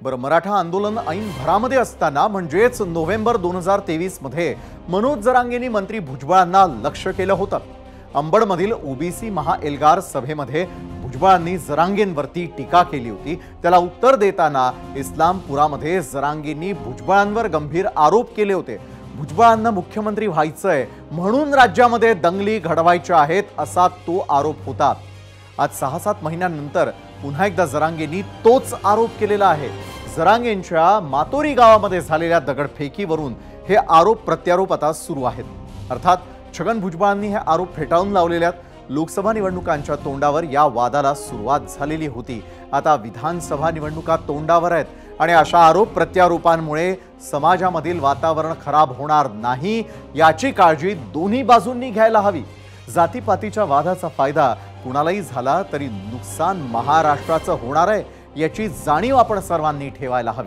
बरं, मराठा आंदोलन ऐन भरामध्ये असताना म्हणजेच नोव्हेंबर 2023 मध्ये मनोज जरांगेंनी मंत्री भुजबळांना लक्ष्य केलं होतं। अंबडमधील ओबीसी महाएल्गार सभेमध्ये भुजबळांनी जरांगेंवरती टीका केली होती। त्याला उत्तर देताना इस्लामपुरामध्ये जरांगेंनी भुजबळांवर गंभीर आरोप केले होते। भुजबळांना मुख्यमंत्री व्हायचंय म्हणून राज्यामध्ये दंगली घडवायच्या आहेत असा तो आरोप होता। आज 6-7 महिन्यांनंतर पुन्हा एकदा जरांगेंनी तोच आरोप केलेला आहे। जरांगेंच्या मातोरी गावामध्ये झालेल्या दगडफेकीवरून हे आरोप प्रत्यारोप आता सुरू आहेत। अर्थात छगन भुजबळांनी हे आरोप फेटाळून लावलेल्या लोकसभा निवडणुकांच्या तोंडावर या वादाला सुरुवात झालेली होती। आता विधानसभा निवडणुका तोंडावर आहेत आणि अशा आरोप प्रत्यारोपांमुळे समाजामधील वातावरण खराब होणार नाही याची काळजी दोन्ही बाजूंनी घ्यायला हवी। जातीपातीच्या वादाचा फायदा कुणालाही झाला तरी नुकसान महाराष्ट्राचं होणार आहे याची जाणीव आपण सर्वांनी ठेवायला हवी।